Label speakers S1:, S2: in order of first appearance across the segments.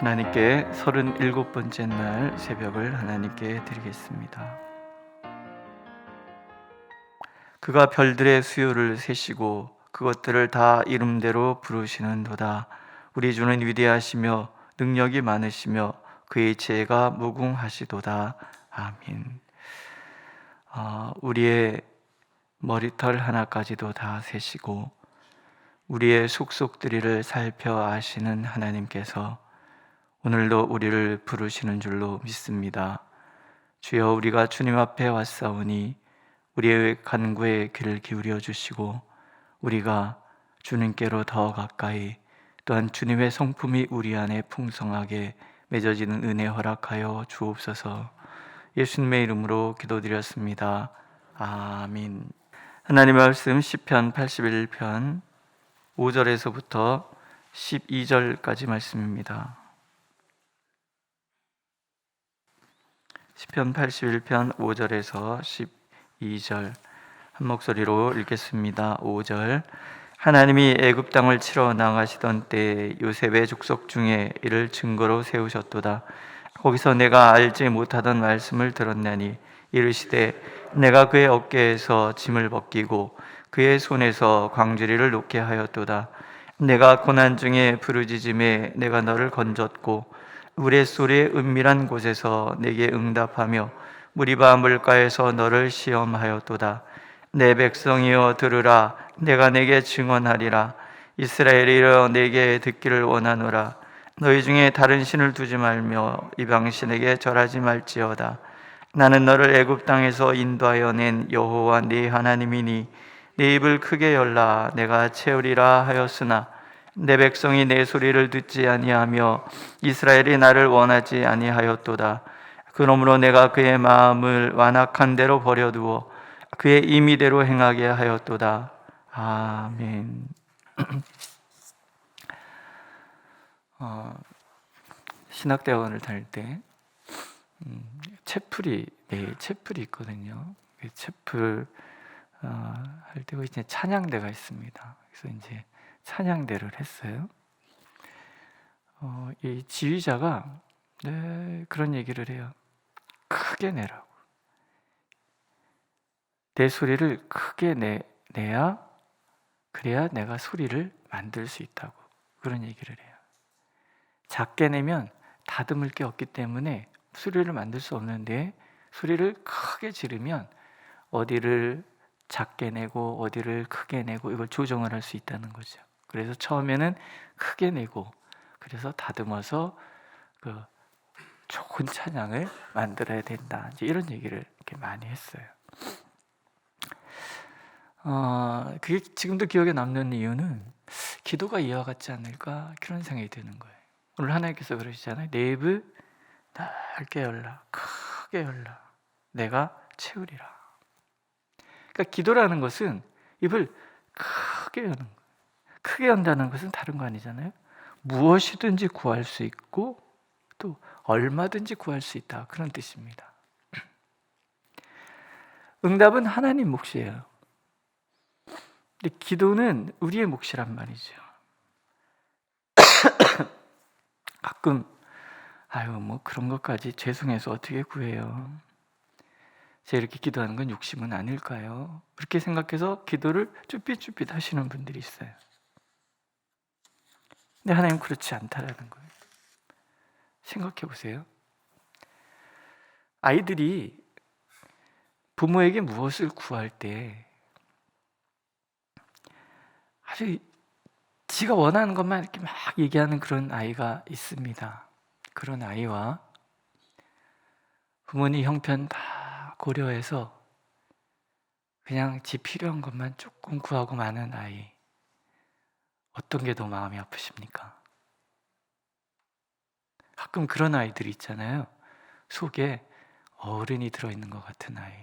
S1: 하나님께 37번째 날 새벽을 하나님께 드리겠습니다. 그가 별들의 수요를 세시고 그것들을 다 이름대로 부르시는도다. 우리 주는 위대하시며 능력이 많으시며 그의 지혜가 무궁하시도다. 아멘. 우리의 머리털 하나까지도 다 세시고 우리의 속속들이를 살펴 아시는 하나님께서 오늘도 우리를 부르시는 줄로 믿습니다. 주여, 우리가 주님 앞에 왔사오니 우리의 간구에 귀를 기울여 주시고 우리가 주님께로 더 가까이, 또한 주님의 성품이 우리 안에 풍성하게 맺어지는 은혜 허락하여 주옵소서. 예수님의 이름으로 기도드렸습니다. 아멘. 하나님의 말씀 시편 81편 5절에서부터 12절까지 말씀입니다. 시편 81편 5절에서 12절 한 목소리로 읽겠습니다. 5절. 하나님이 애굽 땅을 치러 나가시던 때에 요셉의 족속 중에 이를 증거로 세우셨도다. 거기서 내가 알지 못하던 말씀을 들었나니 이르시되 내가 그의 어깨에서 짐을 벗기고 그의 손에서 광주리를 놓게 하였도다. 내가 고난 중에 부르짖음에 내가 너를 건졌고 우레소리의 은밀한 곳에서 내게 응답하며 무리바 물가에서 너를 시험하였도다. 내 백성이여 들으라. 내가 내게 증언하리라. 이스라엘이여 내게 듣기를 원하노라. 너희 중에 다른 신을 두지 말며 이방신에게 절하지 말지어다. 나는 너를 애굽 땅에서 인도하여 낸 여호와 네 하나님이니 네 입을 크게 열라. 내가 채우리라 하였으나 내 백성이 내 소리를 듣지 아니하며 이스라엘이 나를 원하지 아니하였도다. 그러므로 내가 그의 마음을 완악한 대로 버려두어 그의 임의대로 행하게 하였도다. 아멘. 신학대학원을 다닐 때 채플이 매일 채플이 있거든요. 채플 할 때 이제 찬양대가 있습니다. 그래서 이제 찬양대를 했어요. 이 지휘자가 그런 얘기를 해요. 크게 내라고. 내 소리를 크게 내야 그래야 내가 소리를 만들 수 있다고 그런 얘기를 해요. 작게 내면 다듬을 게 없기 때문에 소리를 만들 수 없는데 소리를 크게 지르면 어디를 작게 내고 어디를 크게 내고 이걸 조정을 할 수 있다는 거죠. 그래서 처음에는 크게 내고 그래서 다듬어서 그 좋은 찬양을 만들어야 된다. 이제 이런 얘기를 이렇게 많이 했어요. 그게 지금도 기억에 남는 이유는 기도가 이와 같지 않을까 그런 생각이 드는 거예요. 오늘 하나님께서 그러시잖아요. 내 입을 넓게 열라, 크게 열라, 내가 채우리라. 그러니까 기도라는 것은 입을 크게 여는 거예요. 크게 연다는 것은 다른 거 아니잖아요. 무엇이든지 구할 수 있고 또 얼마든지 구할 수 있다 그런 뜻입니다. 응답은 하나님 몫이에요. 근데 기도는 우리의 몫이란 말이죠. 가끔 뭐 그런 것까지 죄송해서 어떻게 구해요? 제가 이렇게 기도하는 건 욕심은 아닐까요? 그렇게 생각해서 기도를 쭈삣쭈삣 하시는 분들이 있어요. 근데 하나님은 그렇지 않다라는 거예요. 생각해 보세요. 아이들이 부모에게 무엇을 구할 때 아주 지가 원하는 것만 이렇게 막 얘기하는 그런 아이가 있습니다. 그런 아이와 부모님 형편 다 고려해서 그냥 지 필요한 것만 조금 구하고 마는 아이, 어떤 게 더 마음이 아프십니까? 가끔 그런 아이들이 있잖아요. 속에 어른이 들어있는 것 같은 아이.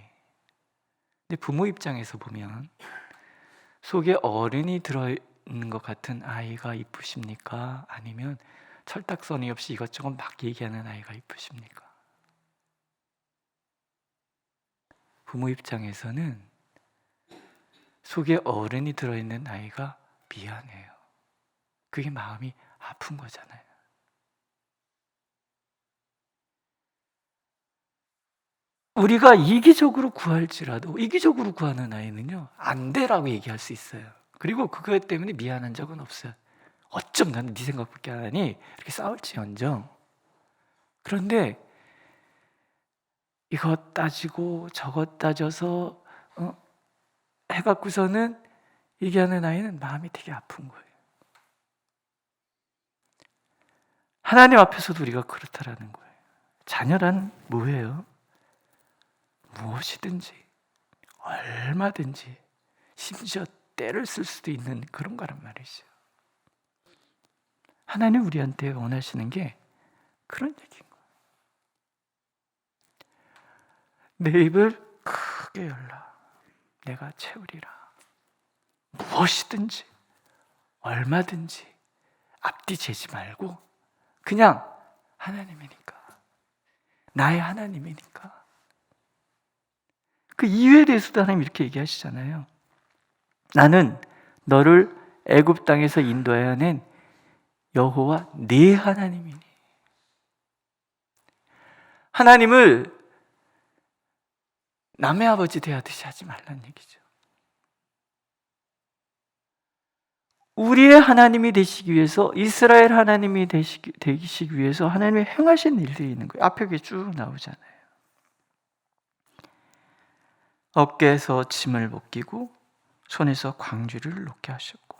S1: 근데 부모 입장에서 보면 속에 어른이 들어있는 것 같은 아이가 이쁘십니까? 아니면 철딱서니 없이 이것저것 막 얘기하는 아이가 이쁘십니까? 부모 입장에서는 속에 어른이 들어있는 아이가 미안해요. 그게 마음이 아픈 거잖아요. 우리가 이기적으로 구할지라도, 이기적으로 구하는 아이는요 안 돼라고 얘기할 수 있어요. 그리고 그것 때문에 미안한 적은 없어요. 어쩜 나는 네 생각밖에 안 하니, 이렇게 싸울지언정. 그런데 이것 따지고 저것 따져서 해갖고서는 얘기하는 아이는 마음이 되게 아픈 거예요. 하나님 앞에서도 우리가 그렇다라는 거예요. 자녀란 뭐예요? 무엇이든지 얼마든지 심지어 때를 쓸 수도 있는 그런 거란 말이죠. 하나님 우리한테 원하시는 게 그런 얘기인 거예요. 내 입을 크게 열라. 내가 채우리라. 무엇이든지 얼마든지 앞뒤 재지 말고 그냥 하나님이니까, 나의 하나님이니까. 그 이유에 대해서도 하나님 이렇게 얘기하시잖아요. 나는 너를 애굽 땅에서 인도하여 낸 여호와 네 하나님이니. 하나님을 남의 아버지 대하듯이 하지 말란 얘기죠. 우리의 하나님이 되시기 위해서, 이스라엘 하나님이 되시기 위해서 하나님이 행하신 일들이 있는 거예요. 앞에 이게 쭉 나오잖아요. 어깨에서 짐을 벗기고 손에서 광주를 놓게 하셨고,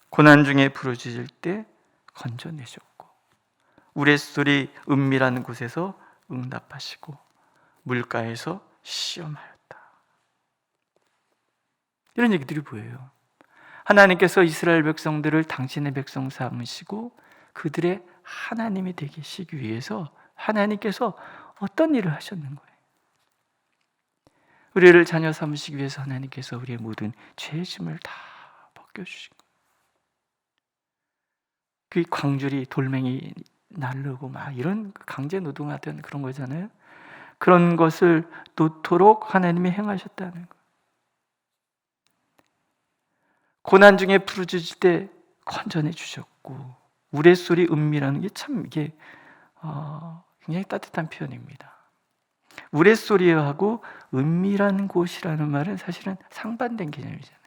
S1: 고난 중에 부르짖을 때 건져내셨고, 우레소리 은밀한 곳에서 응답하시고, 물가에서 시험하였다. 이런 얘기들이 보여요. 하나님께서 이스라엘 백성들을 당신의 백성 삼으시고 그들의 하나님이 되시기 위해서 하나님께서 어떤 일을 하셨는 거예요? 우리를 자녀 삼으시기 위해서 하나님께서 우리의 모든 죄의 짐을 다 벗겨주신 거예요. 그 광줄이 돌멩이 날르고 막 이런 강제 노동하던 그런 거잖아요. 그런 것을 놓도록 하나님이 행하셨다는 거예요. 고난 중에 부르짖을 때 건져내 주셨고, 우레소리 은밀한 게 참 이게 굉장히 따뜻한 표현입니다. 우레소리하고 은밀한 곳이라는 말은 사실은 상반된 개념이잖아요.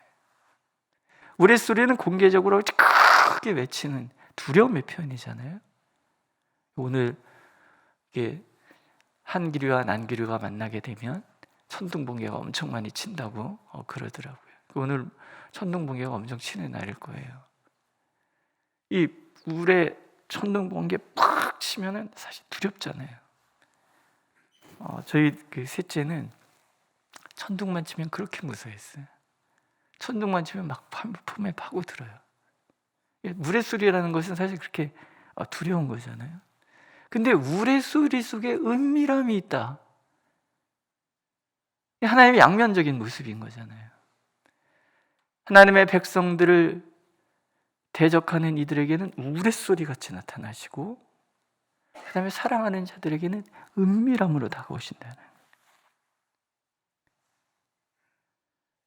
S1: 우레소리는 공개적으로 크게 외치는 두려움의 표현이잖아요. 오늘 이게 한기류와 난기류가 만나게 되면 천둥번개가 엄청 많이 친다고 그러더라고요. 오늘 천둥번개가 엄청 치는 날일 거예요. 이 울에 천둥번개 팍 치면은 사실 두렵잖아요. 저희 그 셋째는 천둥만 치면 그렇게 무서워했어요. 천둥만 치면 막 품에 파고들어요. 우레소리라는 것은 사실 그렇게 두려운 거잖아요. 근데 우레소리 속에 은밀함이 있다. 하나님의 양면적인 모습인 거잖아요. 하나님의 백성들을 대적하는 이들에게는 우레소리 같이 나타나시고, 그 다음에 사랑하는 자들에게는 은밀함으로 다가오신다는.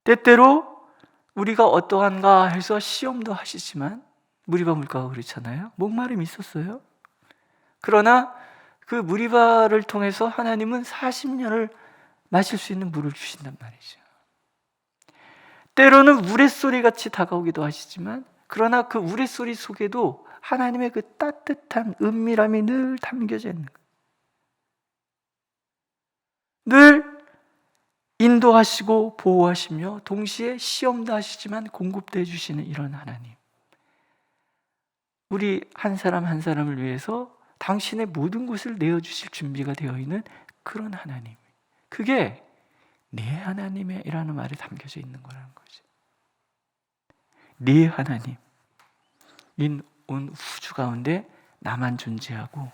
S1: 때때로 우리가 어떠한가 해서 시험도 하시지만, 무리바 물가가 그렇잖아요. 목마름이 있었어요. 그러나 그 무리바를 통해서 하나님은 40년을 마실 수 있는 물을 주신단 말이죠. 때로는 우레소리 같이 다가오기도 하시지만, 그러나 그 우레소리 속에도 하나님의 그 따뜻한 은밀함이 늘 담겨져 있는 거예요. 늘 인도하시고 보호하시며 동시에 시험도 하시지만 공급도 해주시는 이런 하나님. 우리 한 사람 한 사람을 위해서 당신의 모든 것을 내어주실 준비가 되어 있는 그런 하나님. 그게 네 하나님이라는 말이 담겨져 있는 거라는 거죠. 네 하나님. 온 우주 가운데 나만 존재하고,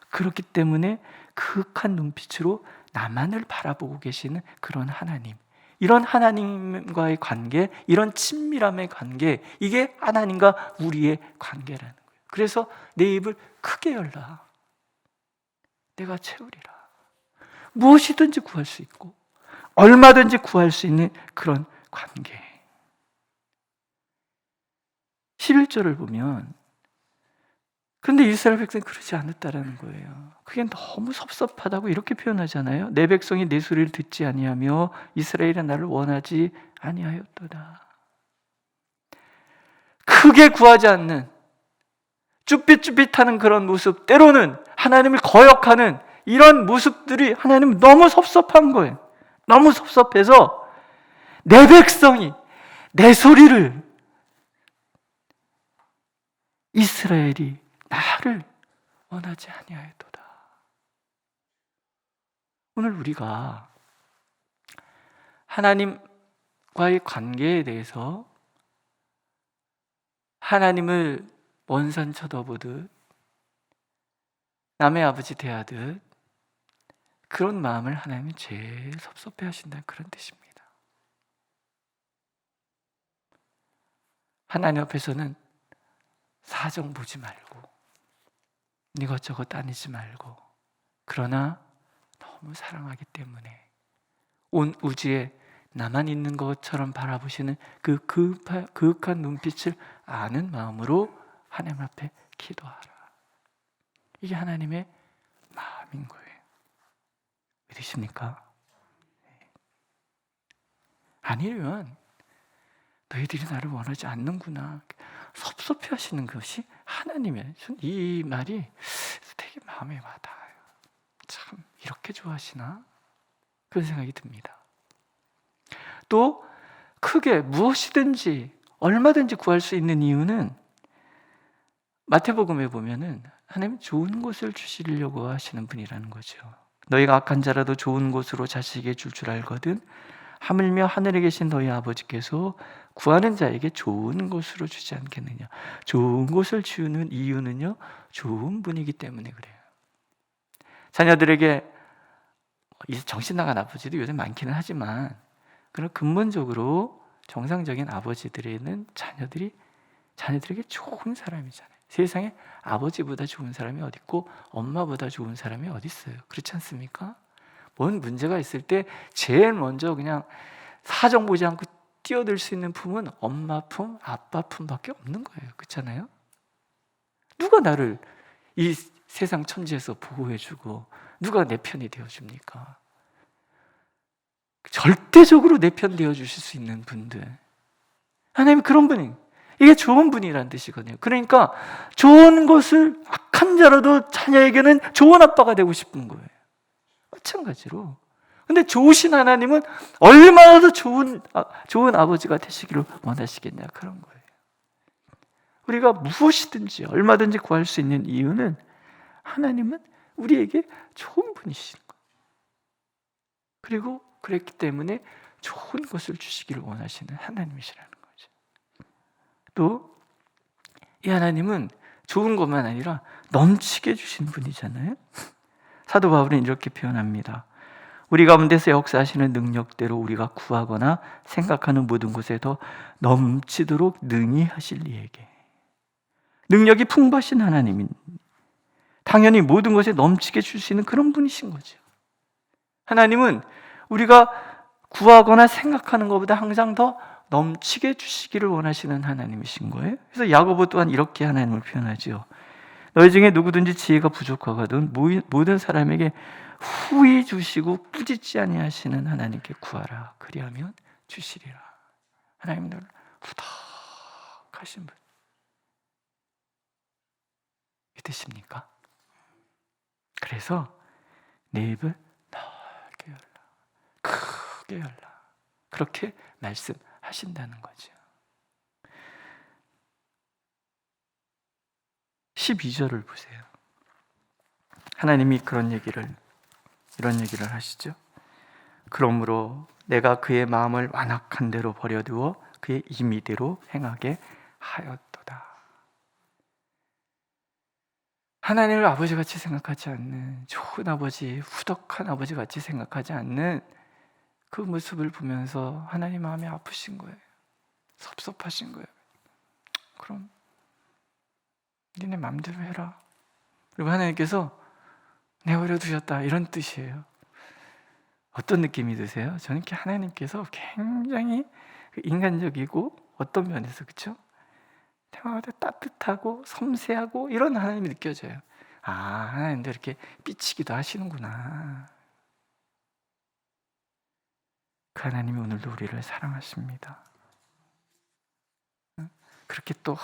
S1: 그렇기 때문에 그윽한 눈빛으로 나만을 바라보고 계시는 그런 하나님. 이런 하나님과의 관계, 이런 친밀함의 관계, 이게 하나님과 우리의 관계라는 거예요. 그래서 내 입을 크게 열라. 내가 채우리라. 무엇이든지 구할 수 있고 얼마든지 구할 수 있는 그런 관계. 11절을 보면 그런데 이스라엘 백성이 그러지 않았다라는 거예요. 그게 너무 섭섭하다고 이렇게 표현하잖아요. 내 백성이 내 소리를 듣지 아니하며 이스라엘이 나를 원하지 아니하였도다. 크게 구하지 않는, 쭈삣쭈삣하는 그런 모습, 때로는 하나님을 거역하는 이런 모습들이 하나님은 너무 섭섭한 거예요. 너무 섭섭해서 내 백성이 내 소리를, 이스라엘이 나를 원하지 아니하였도다. 오늘 우리가 하나님과의 관계에 대해서 하나님을 먼산 쳐다보듯 남의 아버지 대하듯 그런 마음을 하나님은 제일 섭섭해 하신다는 그런 뜻입니다. 하나님 앞에서는 사정 보지 말고 이것저것 따지지 말고, 그러나 너무 사랑하기 때문에 온 우주에 나만 있는 것처럼 바라보시는 그 그윽한 눈빛을 아는 마음으로 하나님 앞에 기도하라. 이게 하나님의 마음인 거예요. 믿으십니까? 아니면 너희들이 나를 원하지 않는구나, 섭섭해 하시는 것이 하나님의, 이 말이 되게 마음에 와닿아요. 참 이렇게 좋아하시나? 그런 생각이 듭니다. 또 크게 무엇이든지 얼마든지 구할 수 있는 이유는 마태복음에 보면은 하나님 좋은 것을 주시려고 하시는 분이라는 거죠. 너희가 악한 자라도 좋은 것으로 자식에게 줄 줄 알거든 하물며 하늘에 계신 너희 아버지께서 구하는 자에게 좋은 것으로 주지 않겠느냐. 좋은 것을 주는 이유는요, 좋은 분이기 때문에 그래요. 자녀들에게, 정신 나간 아버지도 요새 많기는 하지만, 그런 근본적으로 정상적인 아버지들에는 자녀들에게 좋은 사람이잖아요. 세상에 아버지보다 좋은 사람이 어디 있고 엄마보다 좋은 사람이 어디 있어요? 그렇지 않습니까? 뭔 문제가 있을 때 제일 먼저 그냥 사정 보지 않고 뛰어들 수 있는 품은 엄마 품, 아빠 품밖에 없는 거예요. 그렇잖아요? 누가 나를 이 세상 천지에서 보호해주고 누가 내 편이 되어줍니까? 절대적으로 내 편 되어주실 수 있는 분들, 하나님 그런 분이, 이게 좋은 분이라는 뜻이거든요. 그러니까 좋은 것을, 악한 자라도 자녀에게는 좋은 아빠가 되고 싶은 거예요. 마찬가지로. 근데 좋으신 하나님은 얼마나 더 좋은 아버지가 되시기를 원하시겠냐, 그런 거예요. 우리가 무엇이든지 얼마든지 구할 수 있는 이유는 하나님은 우리에게 좋은 분이신 거예요. 그리고 그랬기 때문에 좋은 것을 주시기를 원하시는 하나님이시라는 거죠. 또 이 하나님은 좋은 것만 아니라 넘치게 주시는 분이잖아요. 사도 바울은 이렇게 표현합니다. 우리 가운데서 역사하시는 능력대로 우리가 구하거나 생각하는 모든 것에 더 넘치도록 능히 하실 이에게. 능력이 풍부하신 하나님인, 당연히 모든 것에 넘치게 주시는 그런 분이신 거죠. 하나님은 우리가 구하거나 생각하는 것보다 항상 더 넘치게 주시기를 원하시는 하나님이신 거예요. 그래서 야고보 또한 이렇게 하나님을 표현하죠. 너희 중에 누구든지 지혜가 부족하거든 모든 사람에게 후히 주시고 꾸짖지 아니하시는 하나님께 구하라. 그리하면 주시리라. 하나님 너를 후덕하신 분 믿으십니까? 그래서 내 입을 넓게 열라, 크게 열라, 그렇게 말씀하신다는 거죠. 12절을 보세요. 하나님이 이런 얘기를 하시죠. 그러므로 내가 그의 마음을 완악한 대로 버려두어 그의 임의대로 행하게 하였도다. 하나님을 아버지같이 생각하지 않는, 좋은 아버지, 후덕한 아버지같이 생각하지 않는 그 모습을 보면서 하나님 마음이 아프신 거예요. 섭섭하신 거예요. 그럼 니네 마음대로 해라. 그리고 하나님께서 내버려 두셨다, 이런 뜻이에요. 어떤 느낌이 드세요? 저는 하나님께서 굉장히 인간적이고 어떤 면에서, 그렇죠? 대화마다 따뜻하고 섬세하고 이런 하나님이 느껴져요. 아, 하나님도 이렇게 삐치기도 하시는구나. 그 하나님이 오늘도 우리를 사랑하십니다. 그렇게 또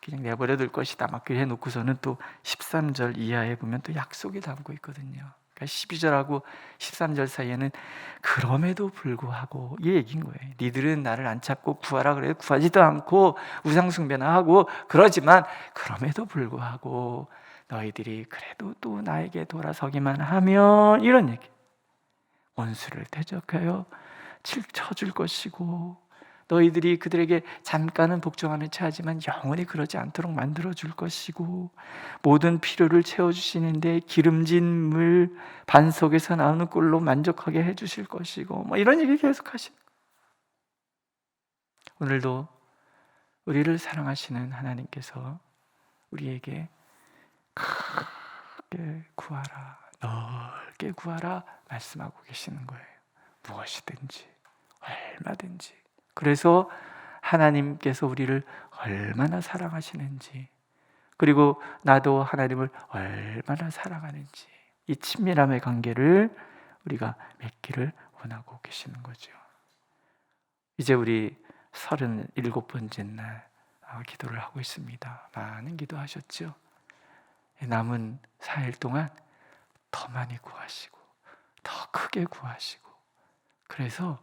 S1: 그냥 내버려둘 것이다 막 그래 놓고서는 또 13절 이하에 보면 또 약속이 담고 있거든요. 그러니까 12절하고 13절 사이에는 그럼에도 불구하고 이 얘기인 거예요. 니들은 나를 안 찾고 구하라 그래도 구하지도 않고 우상 숭배나 하고 그러지만 그럼에도 불구하고 너희들이 그래도 또 나에게 돌아서기만 하면 이런 얘기. 원수를 대적하여 쳐줄 것이고 너희들이 그들에게 잠깐은 복종하며 처하지만 영원히 그러지 않도록 만들어줄 것이고 모든 필요를 채워주시는데 기름진 물 반석에서 나오는 꿀로 만족하게 해주실 것이고 뭐 이런 얘기 계속 하시는 거예요. 오늘도 우리를 사랑하시는 하나님께서 우리에게 크게 구하라, 넓게 구하라 말씀하고 계시는 거예요. 무엇이든지 얼마든지. 그래서 하나님께서 우리를 얼마나 사랑하시는지, 그리고 나도 하나님을 얼마나 사랑하는지 이 친밀함의 관계를 우리가 맺기를 원하고 계시는 거죠. 이제 우리 37번째 날 기도를 하고 있습니다. 많은 기도하셨죠? 남은 4일 동안 더 많이 구하시고 더 크게 구하시고, 그래서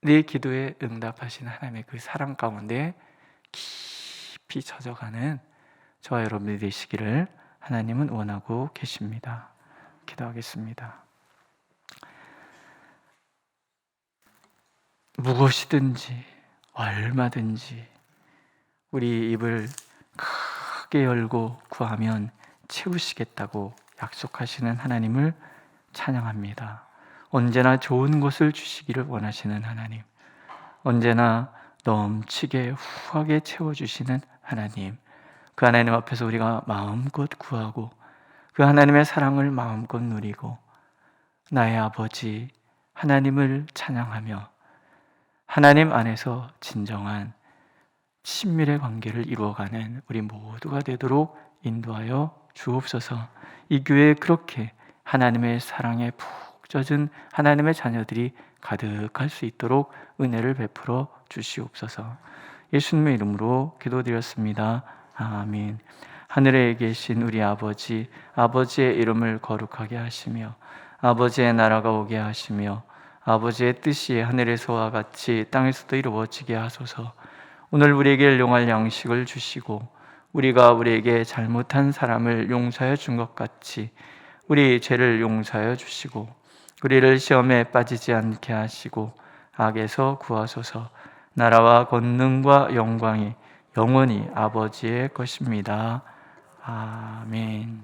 S1: 내 기도에 응답하시는 하나님의 그 사랑 가운데 깊이 젖어가는 저와 여러분이 되시기를 하나님은 원하고 계십니다. 기도하겠습니다. 무엇이든지 얼마든지 우리 입을 크게 열고 구하면 채우시겠다고 약속하시는 하나님을 찬양합니다. 언제나 좋은 것을 주시기를 원하시는 하나님, 언제나 넘치게 후하게 채워주시는 하나님, 그 하나님 앞에서 우리가 마음껏 구하고 그 하나님의 사랑을 마음껏 누리고 나의 아버지 하나님을 찬양하며 하나님 안에서 진정한 친밀의 관계를 이루어가는 우리 모두가 되도록 인도하여 주옵소서. 이 교회에 그렇게 하나님의 사랑에 푹 젖은 하나님의 자녀들이 가득할 수 있도록 은혜를 베풀어 주시옵소서. 예수님의 이름으로 기도드렸습니다. 아멘. 하늘에 계신 우리 아버지, 아버지의 이름을 거룩하게 하시며 아버지의 나라가 오게 하시며 아버지의 뜻이 하늘에서와 같이 땅에서도 이루어지게 하소서. 오늘 우리에게 일용할 양식을 주시고 우리가 우리에게 잘못한 사람을 용서해 준 것 같이 우리 죄를 용서하여 주시고 우리를 시험에 빠지지 않게 하시고 악에서 구하소서. 나라와 권능과 영광이 영원히 아버지의 것입니다. 아멘.